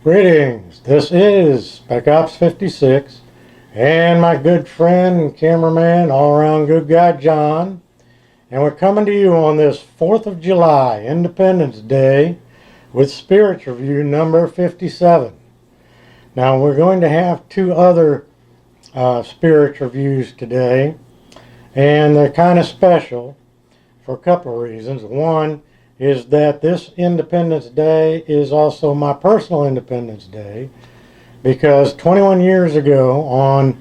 Greetings, this is Spec Ops 56 and my good friend and cameraman, all-around good guy John, and we're coming to you on this 4th of July, Independence Day, with Spirits Review number 57. Now we're going to have two other Spirits Reviews today, and they're kind of special for a couple of reasons. One is that this Independence Day is also my personal Independence Day, because 21 years ago on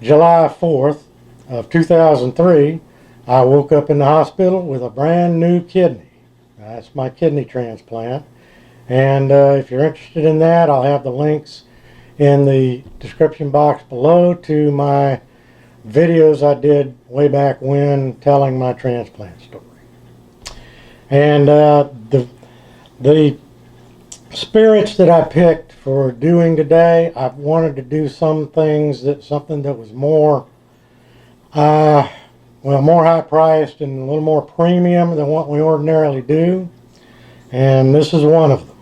July 4th of 2003 I woke up in the hospital with a brand new kidney. That's my kidney transplant, and if you're interested in that, I'll have the links in the description box below to my videos I did way back when telling my transplant story. And the spirits that I picked for doing today, I wanted to do something that was more more high priced and a little more premium than what we ordinarily do, and this is one of them.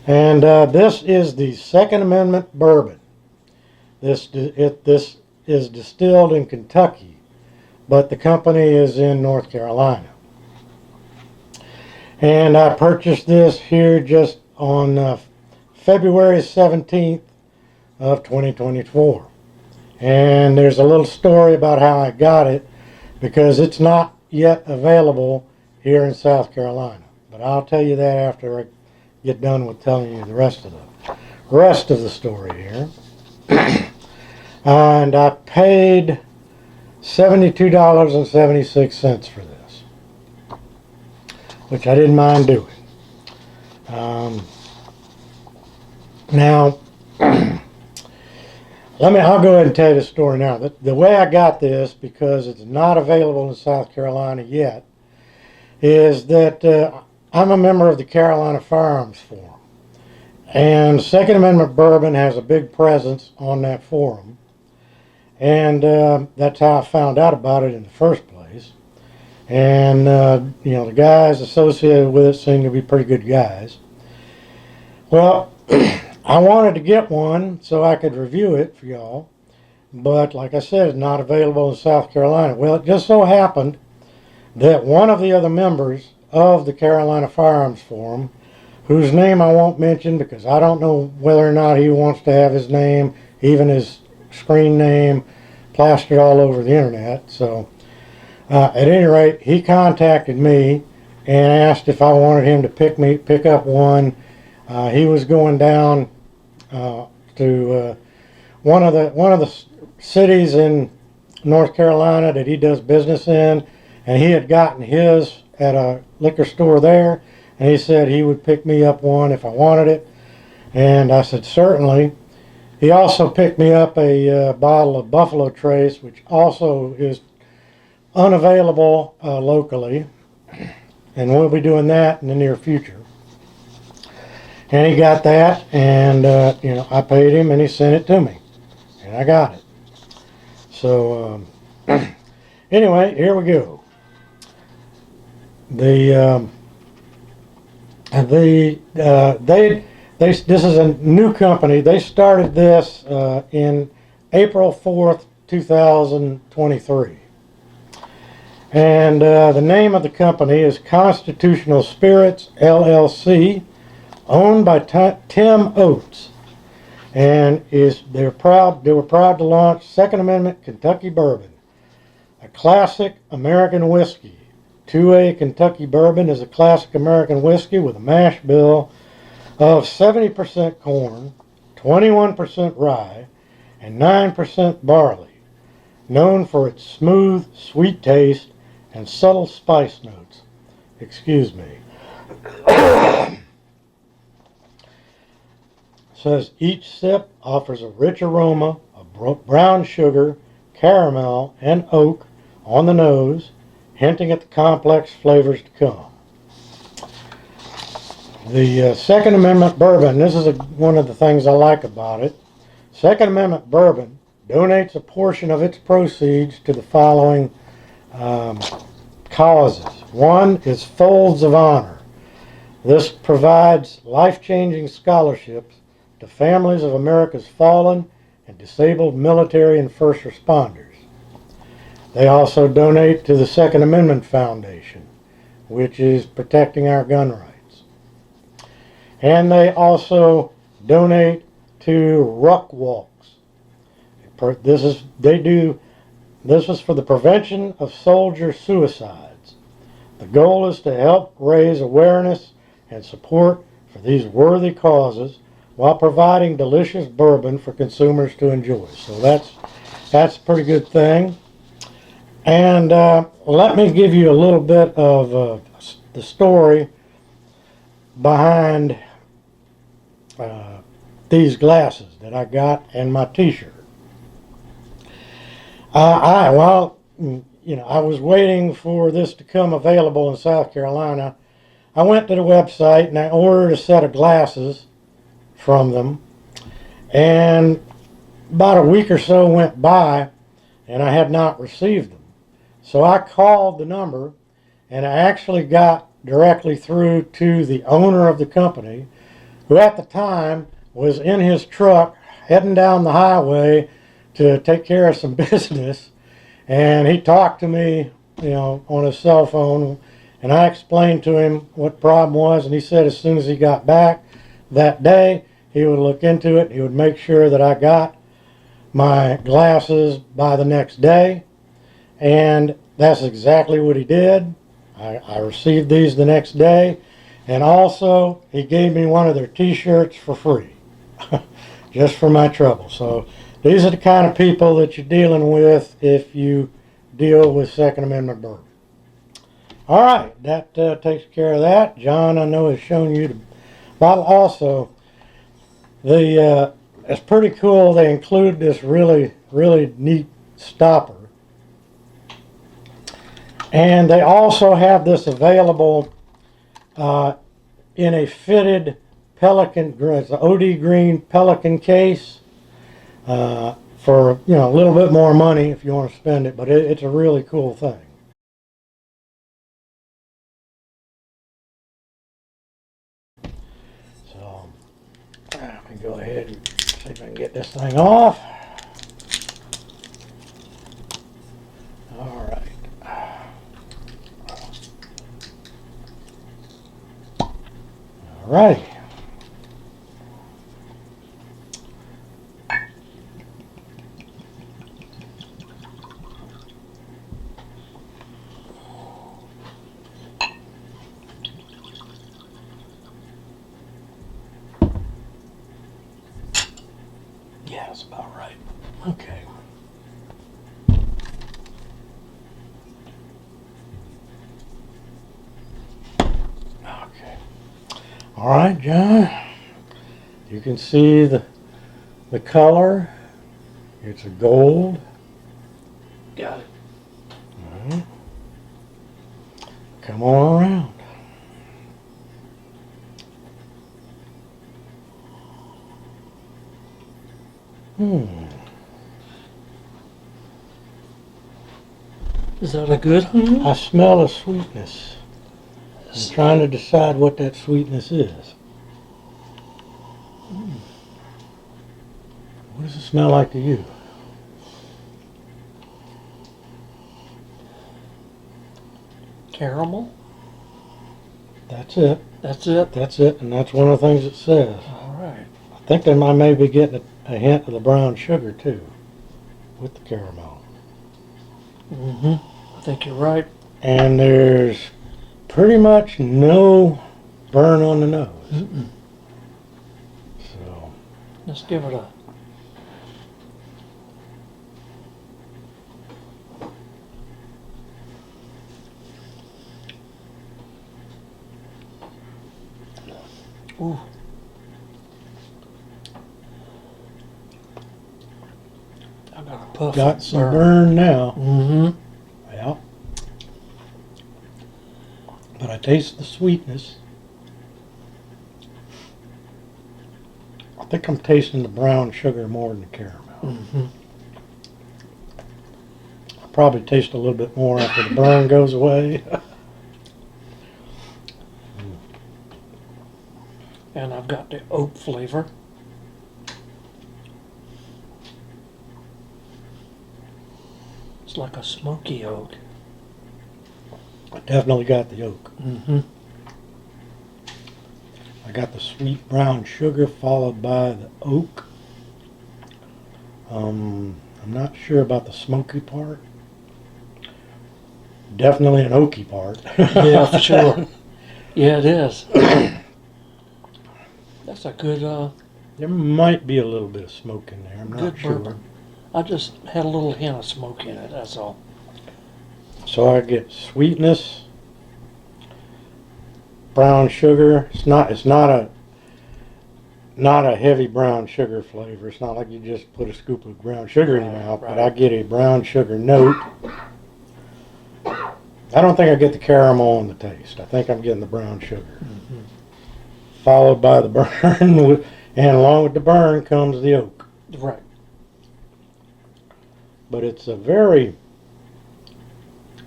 And this is the Second Amendment Bourbon. This is distilled in Kentucky, but the company is in North Carolina. And I purchased this here just on February 17th of 2024. And there's a little story about how I got it, because it's not yet available here in South Carolina. But I'll tell you that after I get done with telling you the rest of the story here. And I paid $72.76 for this, which I didn't mind doing. Now, I'll go ahead and tell you the story now. The way I got this, because it's not available in South Carolina yet, is that I'm a member of the Carolina Firearms Forum. And Second Amendment Bourbon has a big presence on that forum. And that's how I found out about it in the first place. And the guys associated with it seem to be pretty good guys. Well, I wanted to get one so I could review it for y'all, but like I said, it's not available in South Carolina. Well, it just so happened that one of the other members of the Carolina Firearms Forum, whose name I won't mention because I don't know whether or not he wants to have his name, even his screen name, plastered all over the internet. So at any rate, he contacted me and asked if I wanted him to pick up one. He was going down to one of the cities in North Carolina that he does business in, and he had gotten his at a liquor store there, and he said he would pick me up one if I wanted it, and I said certainly. He also picked me up a bottle of Buffalo Trace, which also is unavailable locally, and we'll be doing that in the near future. And he got that, and I paid him, and he sent it to me, and I got it. So anyway, here we go. This is a new company. They started this in April 4th, 2023. And the name of the company is Constitutional Spirits LLC, owned by Tim Oates, and they were proud to launch Second Amendment Kentucky Bourbon, a classic American whiskey. 2A Kentucky Bourbon is a classic American whiskey with a mash bill of 70% corn, 21% rye, and 9% barley, known for its smooth, sweet taste and subtle spice notes. Excuse me. Says each sip offers a rich aroma of brown sugar, caramel, and oak on the nose, hinting at the complex flavors to come. The Second Amendment Bourbon, this is one of the things I like about it. Second Amendment Bourbon donates a portion of its proceeds to the following causes. One is Folds of Honor. This provides life-changing scholarships to families of America's fallen and disabled military and first responders. They also donate to the Second Amendment Foundation, which is protecting our gun rights. And they also donate to Ruck walks. This is for the prevention of soldier suicides. The goal is to help raise awareness and support for these worthy causes while providing delicious bourbon for consumers to enjoy. So that's a pretty good thing. And let me give you a little bit of the story behind these glasses that I got and my t-shirt. I was waiting for this to come available in South Carolina. I went to the website and I ordered a set of glasses from them, and about a week or so went by and I had not received them. So I called the number and I actually got directly through to the owner of the company, who at the time was in his truck heading down the highway to take care of some business, and he talked to me, on his cell phone, and I explained to him what the problem was, and he said as soon as he got back that day, he would look into it. He would make sure that I got my glasses by the next day, and that's exactly what he did. I received these the next day, and also he gave me one of their t-shirts for free, just for my trouble. So these are the kind of people that you're dealing with if you deal with Second Amendment bourbon. All right, that takes care of that. John, I know, has shown you the bottle. Also, it's pretty cool. They include this really, really neat stopper. And they also have this available in a fitted Pelican, it's an OD green Pelican case for a little bit more money if you want to spend it, but it's a really cool thing. So let me go ahead and see if I can get this thing off. All right. All right. Yeah, that's about right. Okay. Okay. All right, John. You can see the color. It's a gold. Got it. All right. Come on around. Is that a good one? I smell a sweetness. I'm trying to decide what that sweetness is. What does it smell like to you? Caramel? That's it. That's it? That's it, and that's one of the things it says. All right. I think they might maybe get a hint of the brown sugar too, with the caramel. Mm-hmm. I think you're right. And there's pretty much no burn on the nose. Mm-mm. So Let's give it a... Ooh. I got a puff. got some burn now. Mm-hmm. Yeah. But I taste the sweetness. I think I'm tasting the brown sugar more than the caramel. Mm-hmm. I'll probably taste a little bit more after the burn goes away. And I've got the oak flavor. It's like a smoky oak. I definitely got the oak. Mm-hmm. I got the sweet brown sugar followed by the oak. I'm not sure about the smoky part. Definitely an oaky part. Yeah, for sure. Yeah, it is. That's a good, There might be a little bit of smoke in there. I'm not good sure. bourbon. I just had a little hint of smoke in it, that's all. So I get sweetness, brown sugar. It's not a heavy brown sugar flavor. It's not like you just put a scoop of brown sugar in your mouth, but I get a brown sugar note. I don't think I get the caramel on the taste. I think I'm getting the brown sugar. Mm-hmm. Followed by the burn, and along with the burn comes the oak. Right. But it's a very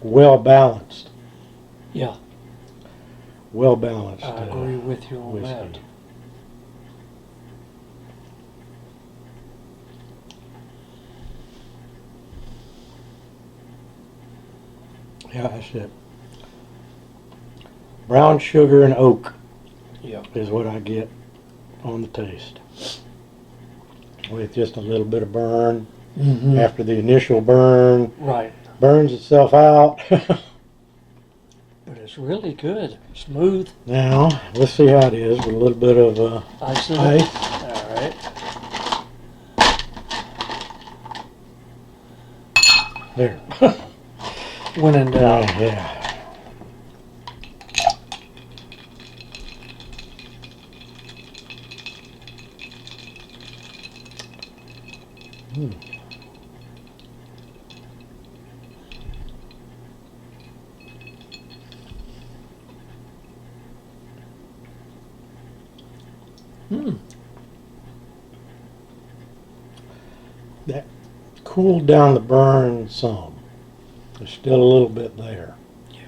well balanced. Yeah, Well balanced. I agree with you on whiskey. that. Yeah, that's it. Brown sugar and oak Yeah. is what I get on the taste. With just a little bit of burn. Mm-hmm. After the initial burn Right. burns itself out. But it's really good. Smooth. Now, let's see how it is with a little bit of Ice in it. ice. All right. There. When in doubt. Yeah. Hmm. Hmm. That cooled down the burn some. There's still a little bit there. Yeah.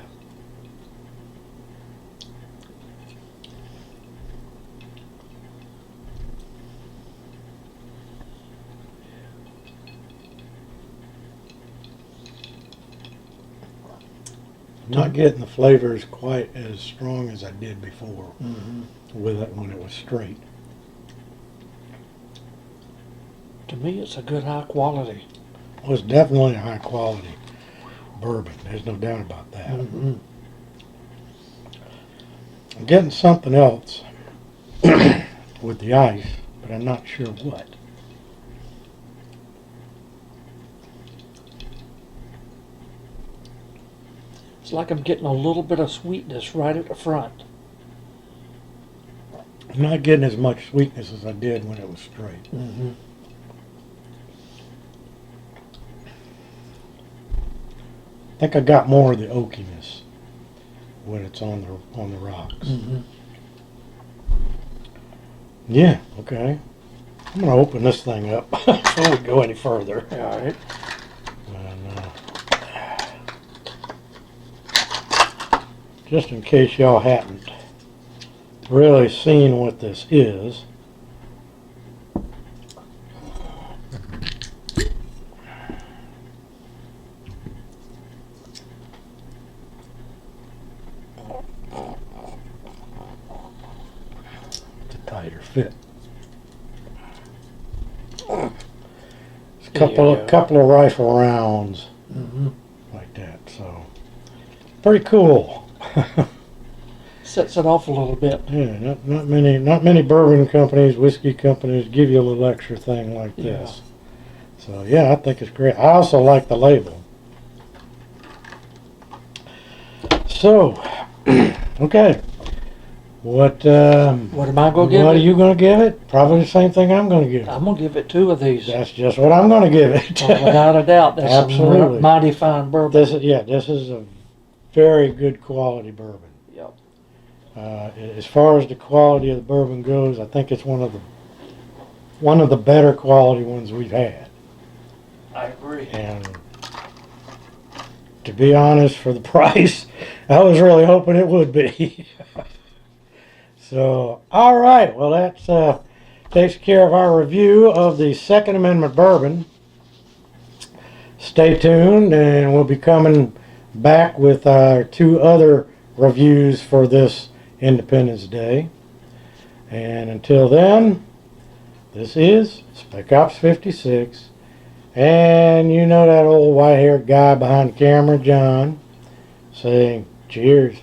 I'm not getting the flavors quite as strong as I did before Mm-hmm. with it when it was straight. To me, it's a good high quality. It was definitely a high quality bourbon. There's no doubt about that. Mm-hmm. I'm getting something else with the ice, but I'm not sure what. It's like I'm getting a little bit of sweetness right at the front. I'm not getting as much sweetness as I did when it was straight. Mm-hmm. I think I got more of the oakiness when it's on the rocks. Mm-hmm. Yeah, okay. I'm gonna open this thing up before we go any further. All right. And, just in case y'all haven't really seen what this is. It's a tighter fit. It's There you go. couple of rifle rounds Mm-hmm. like that, so pretty cool. Sets it off a little bit. Yeah, not many bourbon companies, whiskey companies give you a little extra thing like Yeah. this. So yeah, I think it's great. I also like the label. So, okay, what What am I gonna give what are it? you gonna give it? Probably the same thing I'm gonna give it. I'm gonna give it 2 of these. That's just what I'm gonna give it. Oh, without a doubt, that's Absolutely. some mighty fine bourbon. This is a very good quality bourbon. Yep. As far as the quality of the bourbon goes, I think it's one of the better quality ones we've had. I agree. And to be honest, for the price, I was really hoping it would be. So, all right. Well, that takes care of our review of the Second Amendment bourbon. stay tuned, and we'll be coming back with our 2 other reviews for this Independence Day. And until then, this is Spec Ops 56. And you know that old white-haired guy behind the camera, John, saying cheers.